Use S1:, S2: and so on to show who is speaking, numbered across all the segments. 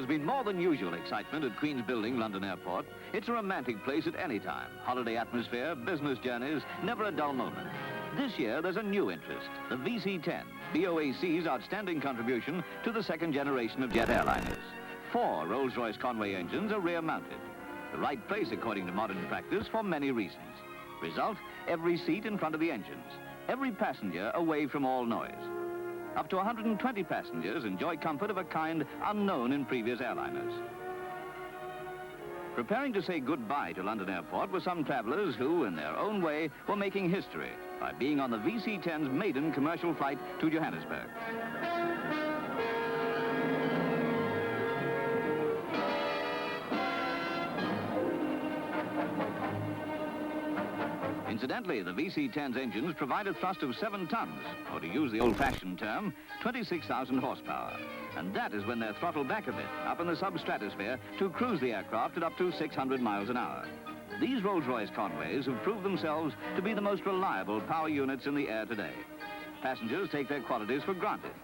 S1: There's been more than usual excitement at Queen's Building, London Airport. It's a romantic place at any time. Holiday atmosphere, business journeys, never a dull moment. This year, there's a new interest, the VC-10, BOAC's outstanding contribution to the second generation of jet airliners. 4 Rolls-Royce Conway engines are rear-mounted. The right place, according to modern practice, for many reasons. Result, every seat in front of the engines. Every passenger away from all noise. Up to 120 passengers enjoy comfort of a kind unknown in previous airliners. Preparing to say goodbye to London Airport were some travelers who, in their own way, were making history by being on the VC-10's maiden commercial flight to Johannesburg. Incidentally, the VC-10's engines provide a thrust of 7 tons, or to use the old-fashioned term, 26,000 horsepower. And that is when they're throttled back a bit, up in the substratosphere, to cruise the aircraft at up to 600 miles an hour. These Rolls-Royce Conways have proved themselves to be the most reliable power units in the air today. Passengers take their qualities for granted,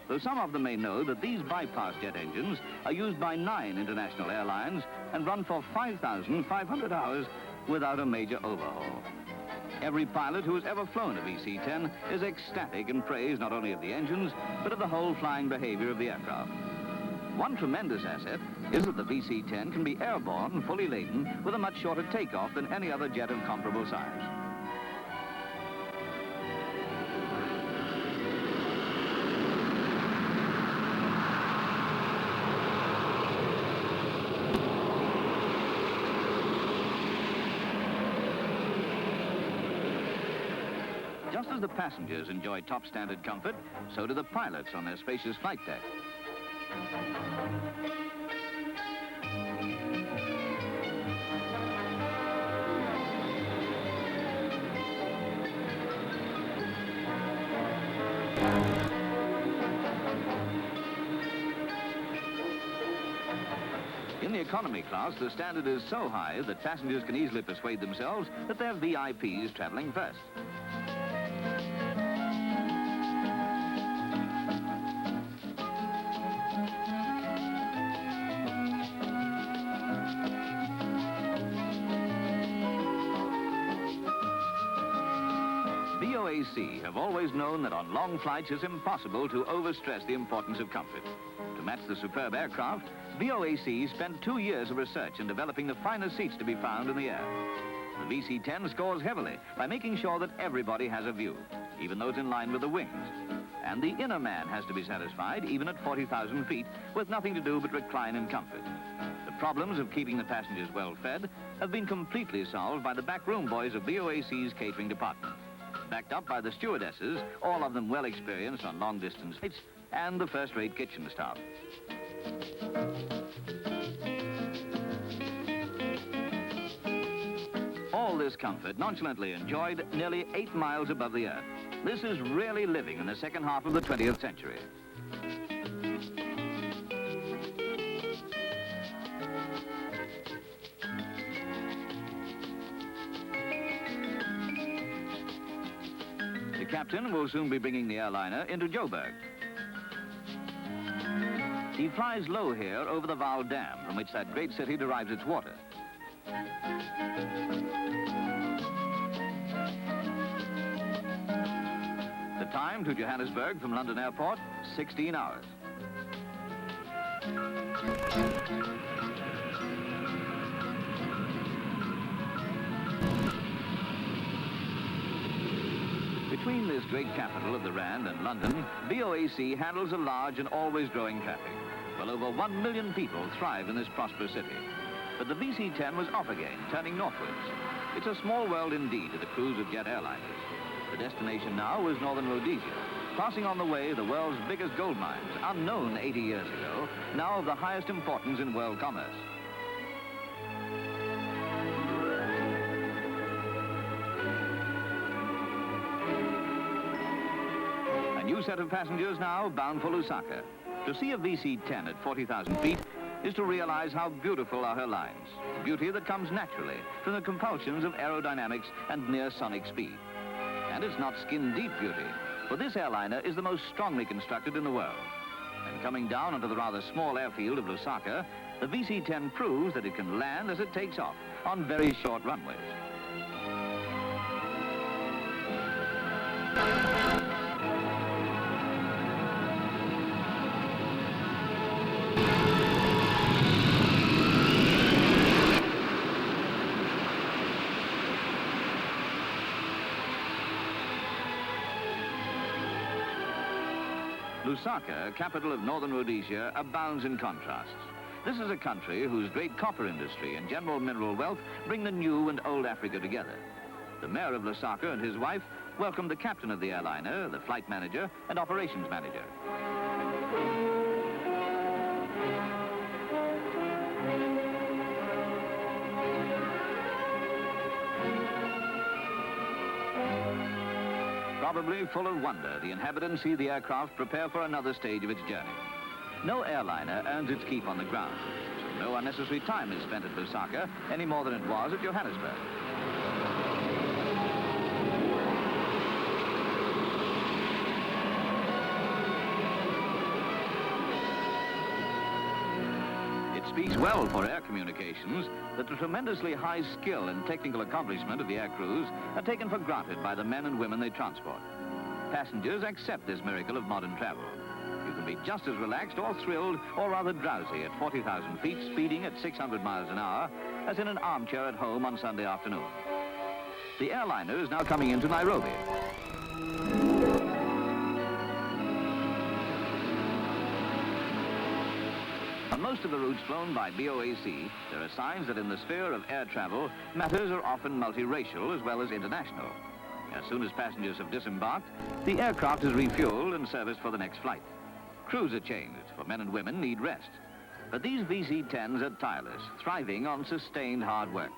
S1: though some of them may know that these bypass jet engines are used by 9 international airlines and run for 5,500 hours without a major overhaul. Every pilot who has ever flown a VC-10 is ecstatic in praise not only of the engines, but of the whole flying behavior of the aircraft. One tremendous asset is that the VC-10 can be airborne, fully laden, with a much shorter takeoff than any other jet of comparable size. Just as the passengers enjoy top standard comfort, so do the pilots on their spacious flight deck. In the economy class, the standard is so high that passengers can easily persuade themselves that they're VIPs traveling first. BOAC have always known that on long flights it's impossible to overstress the importance of comfort. To match the superb aircraft, BOAC spent 2 years of research in developing the finest seats to be found in the air. The VC-10 scores heavily by making sure that everybody has a view, even those in line with the wings. And the inner man has to be satisfied, even at 40,000 feet, with nothing to do but recline in comfort. The problems of keeping the passengers well fed have been completely solved by the backroom boys of BOAC's catering department, backed up by the stewardesses, all of them well experienced on long-distance flights, and the first-rate kitchen staff. All this comfort nonchalantly enjoyed nearly 8 miles above the earth. This is really living in the second half of the 20th century. The captain will soon be bringing the airliner into Joburg. He flies low here over the Vaal Dam, from which that great city derives its water. The time to Johannesburg from London Airport, 16 hours. Between this great capital of the Rand and London, BOAC handles a large and always growing traffic. Well over 1 million people thrive in this prosperous city. But the VC-10 was off again, turning northwards. It's a small world indeed to the crews of jet airliners. The destination now was northern Rhodesia, passing on the way the world's biggest gold mines, unknown 80 years ago, now of the highest importance in world commerce. A new set of passengers now bound for Lusaka. To see a VC-10 at 40,000 feet is to realize how beautiful are her lines. Beauty that comes naturally from the compulsions of aerodynamics and near-sonic speed. And it's not skin-deep beauty, for this airliner is the most strongly constructed in the world. And coming down onto the rather small airfield of Lusaka, the VC-10 proves that it can land as it takes off on very short runways. Lusaka, capital of northern Rhodesia, abounds in contrasts. This is a country whose great copper industry and general mineral wealth bring the new and old Africa together. The mayor of Lusaka and his wife welcomed the captain of the airliner, the flight manager, and operations manager. Probably full of wonder, the inhabitants see the aircraft prepare for another stage of its journey. No airliner earns its keep on the ground, so no unnecessary time is spent at Lusaka any more than it was at Johannesburg. It speaks well for air communications that the tremendously high skill and technical accomplishment of the air crews are taken for granted by the men and women they transport. Passengers accept this miracle of modern travel. You can be just as relaxed or thrilled or rather drowsy at 40,000 feet speeding at 600 miles an hour as in an armchair at home on Sunday afternoon. The airliner is now coming into Nairobi. On most of the routes flown by BOAC, there are signs that in the sphere of air travel, matters are often multiracial as well as international. As soon as passengers have disembarked, the aircraft is refueled and serviced for the next flight. Crews are changed, for men and women need rest. But these VC-10s are tireless, thriving on sustained hard work.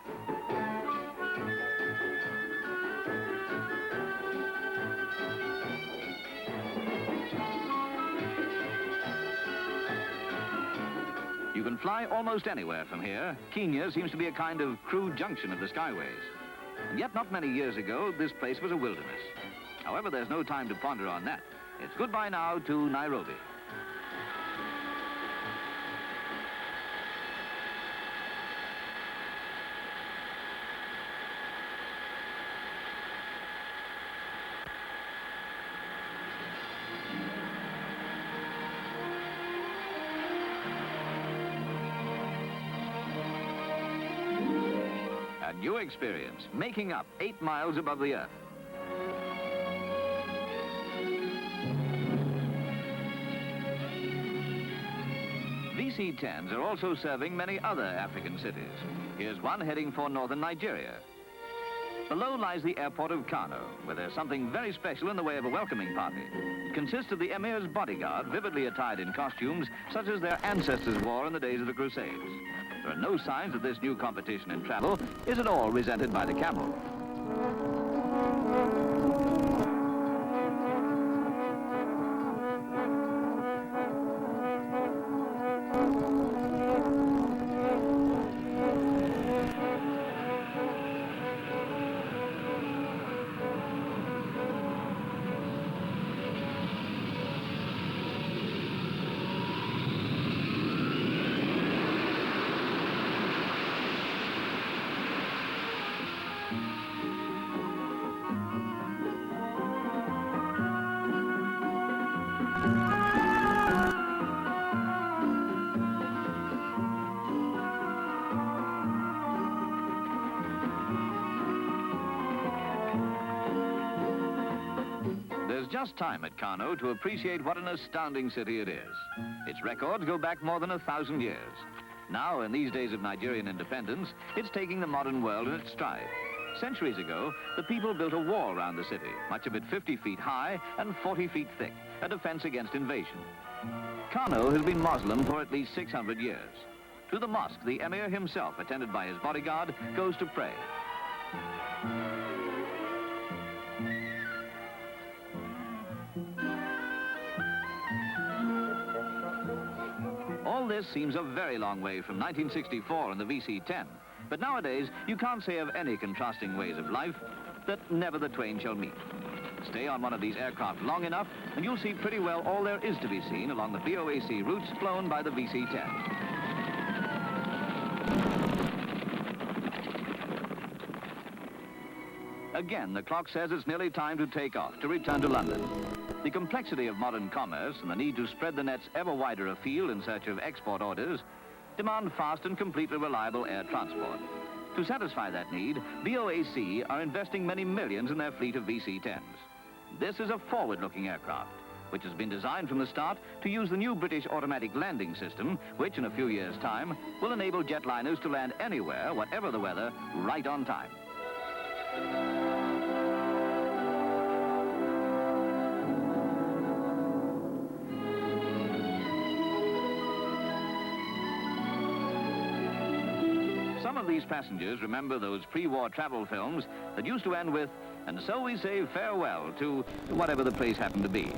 S1: You can fly almost anywhere from here. Kenya seems to be a kind of crew junction of the skyways. And yet not many years ago, this place was a wilderness. However, there's no time to ponder on that. It's goodbye now to Nairobi. A new experience, making up 8 miles above the earth. VC-10s are also serving many other African cities. Here's one heading for northern Nigeria. Below lies the airport of Kano, where there's something very special in the way of a welcoming party. It consists of the Emir's bodyguard, vividly attired in costumes such as their ancestors wore in the days of the Crusades. There are no signs that this new competition in travel is at all resented by the camel. Just time at Kano to appreciate what an astounding city it is. Its records go back more than 1,000 years. Now, in these days of Nigerian independence, it's taking the modern world in its stride. Centuries ago, the people built a wall around the city, much of it 50 feet high and 40 feet thick, a defense against invasion. Kano has been Muslim for at least 600 years. To the mosque, the emir himself, attended by his bodyguard, goes to pray. All this seems a very long way from 1964 and the VC-10, but nowadays you can't say of any contrasting ways of life that never the twain shall meet. Stay on one of these aircraft long enough, and you'll see pretty well all there is to be seen along the BOAC routes flown by the VC-10. Again, the clock says it's nearly time to take off, to return to London. The complexity of modern commerce and the need to spread the nets ever wider afield in search of export orders demand fast and completely reliable air transport. To satisfy that need, BOAC are investing many millions in their fleet of VC-10s. This is a forward-looking aircraft, which has been designed from the start to use the new British automatic landing system, which in a few years' time will enable jetliners to land anywhere, whatever the weather, right on time. Some of these passengers remember those pre-war travel films that used to end with, "And so we say farewell to whatever the place happened to be."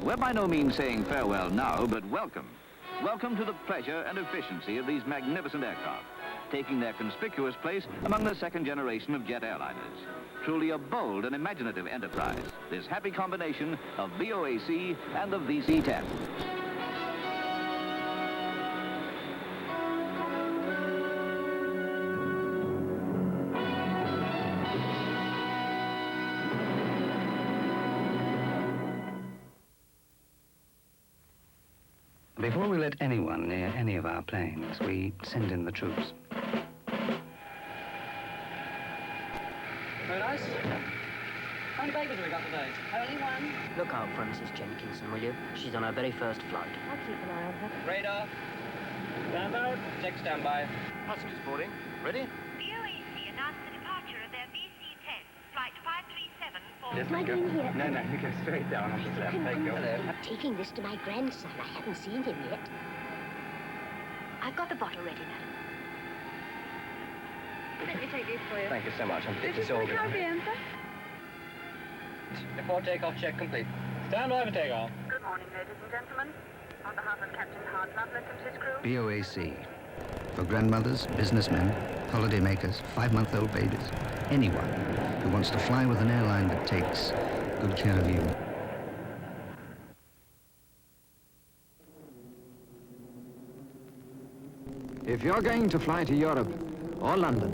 S1: We're by no means saying farewell now, but welcome. Welcome to the pleasure and efficiency of these magnificent aircraft, taking their conspicuous place among the second generation of jet airliners. Truly a bold and imaginative enterprise, this happy combination of BOAC and the VC-10.
S2: Before we let anyone near any of our planes, we send in the troops.
S3: Very nice. How many babies have we got today?
S4: Only one.
S5: Look out for Mrs. Jenkinson, will you? She's on her very first flight.
S4: I'll keep an eye on her.
S3: Radar. Stand out. Check standby.
S6: Passengers boarding. Ready?
S7: BOAC announced the departure of their VC-10, flight 537 for...
S2: Yes,
S4: Am I going here?
S2: No, you go straight down on the left. Thank you.
S4: I'm taking this to my grandson. I haven't seen him yet.
S7: I've got the bottle ready, madam.
S4: Let me take these for you.
S2: Thank you so much. I'm disorganized.
S3: Before takeoff, check complete. Stand by for takeoff.
S7: Good morning, ladies and gentlemen. On behalf of Captain Hart Loveless and his crew...
S2: BOAC. For grandmothers, businessmen, holidaymakers, 5-month-old babies, anyone who wants to fly with an airline that takes good care of you.
S8: If you're going to fly to Europe or London,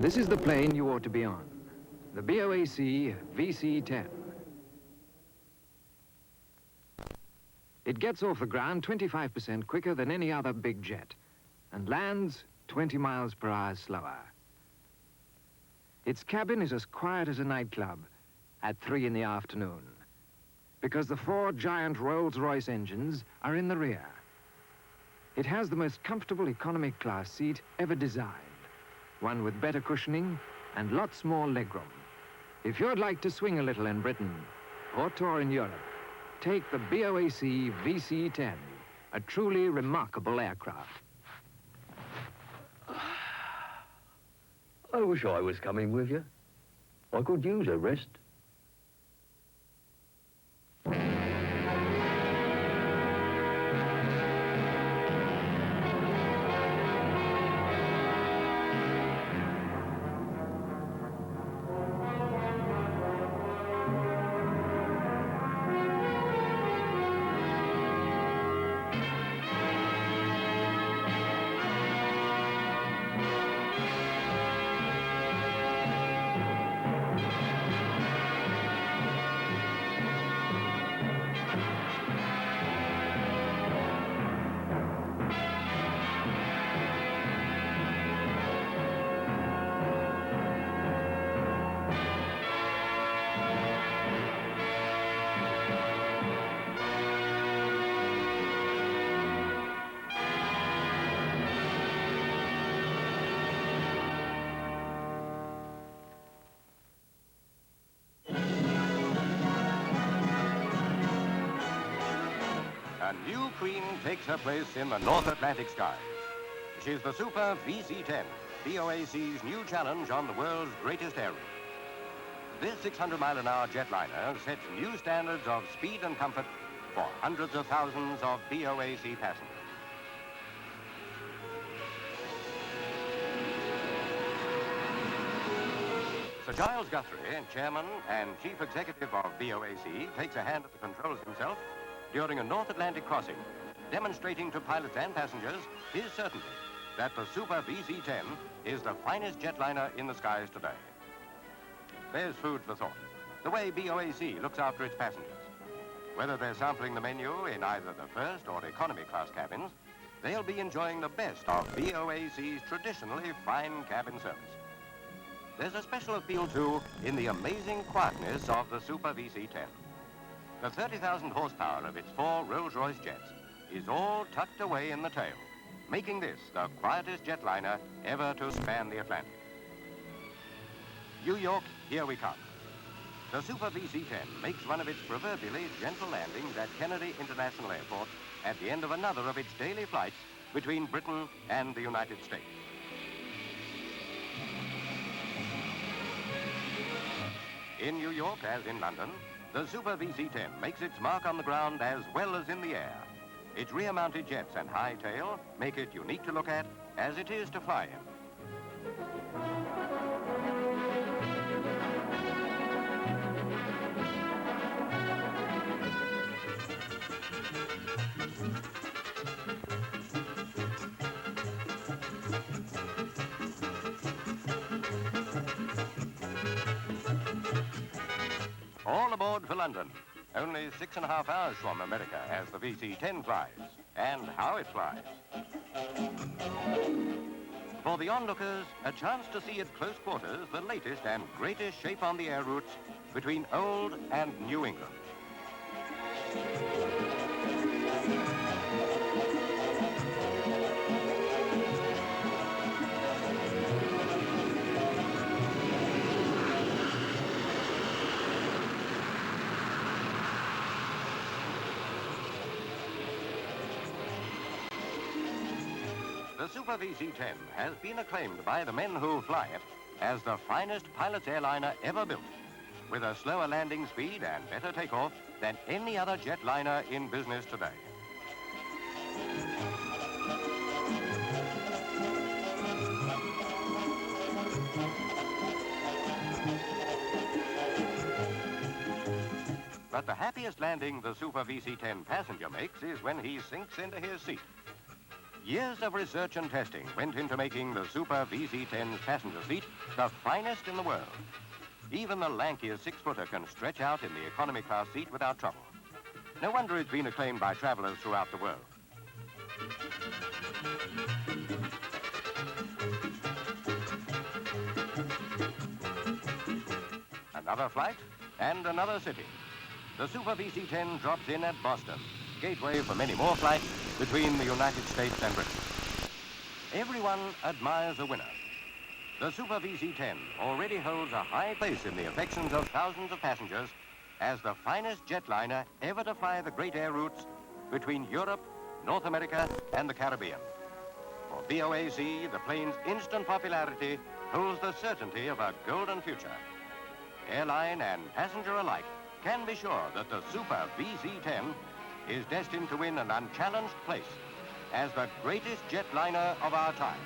S8: this is the plane you ought to be on. The BOAC VC-10. It gets off the ground 25% quicker than any other big jet and lands 20 miles per hour slower. Its cabin is as quiet as a nightclub at 3 in the afternoon because the 4 giant Rolls-Royce engines are in the rear. It has the most comfortable economy class seat ever designed, one with better cushioning and lots more legroom. If you'd like to swing a little in Britain or tour in Europe, take the BOAC VC-10, a truly remarkable aircraft.
S9: I wish I was coming with you. I could use a rest.
S6: A new queen takes her place in the North Atlantic skies. She's the Super VC-10, BOAC's new challenge on the world's greatest airline. This 600-mile-an-hour jetliner sets new standards of speed and comfort for hundreds of thousands of BOAC passengers. Sir Giles Guthrie, chairman and chief executive of BOAC, takes a hand at the controls himself during a North Atlantic crossing, demonstrating to pilots and passengers his certainty that the Super VC-10 is the finest jetliner in the skies today. There's food for thought, the way BOAC looks after its passengers. Whether they're sampling the menu in either the first or economy class cabins, they'll be enjoying the best of BOAC's traditionally fine cabin service. There's a special appeal, too, in the amazing quietness of the Super VC-10. The 30,000 horsepower of its 4 Rolls-Royce jets is all tucked away in the tail, making this the quietest jetliner ever to span the Atlantic. New York, here we come. The Super VC-10 makes one of its proverbially gentle landings at Kennedy International Airport at the end of another of its daily flights between Britain and the United States. In New York, as in London, the Super VC-10 makes its mark on the ground as well as in the air. Its rear-mounted jets and high tail make it unique to look at as it is to fly in. All aboard for London. Only 6.5 hours from America as the VC-10 flies. And how it flies. For the onlookers, a chance to see at close quarters the latest and greatest shape on the air routes between old and New England. The Super VC-10 has been acclaimed by the men who fly it as the finest pilot's airliner ever built, with a slower landing speed and better takeoff than any other jetliner in business today. But the happiest landing the Super VC-10 passenger makes is when he sinks into his seat. Years of research and testing went into making the Super VC-10's passenger seat the finest in the world. Even the lankiest 6-footer can stretch out in the economy class seat without trouble. No wonder it's been acclaimed by travelers throughout the world. Another flight and another city. The Super VC-10 drops in at Boston, gateway for many more flights between the United States and Britain. Everyone admires a winner. The Super VC-10 already holds a high place in the affections of thousands of passengers as the finest jetliner ever to fly the great air routes between Europe, North America, and the Caribbean. For BOAC, the plane's instant popularity holds the certainty of a golden future. Airline and passenger alike can be sure that the Super VC-10 is destined to win an unchallenged place as the greatest jetliner of our time.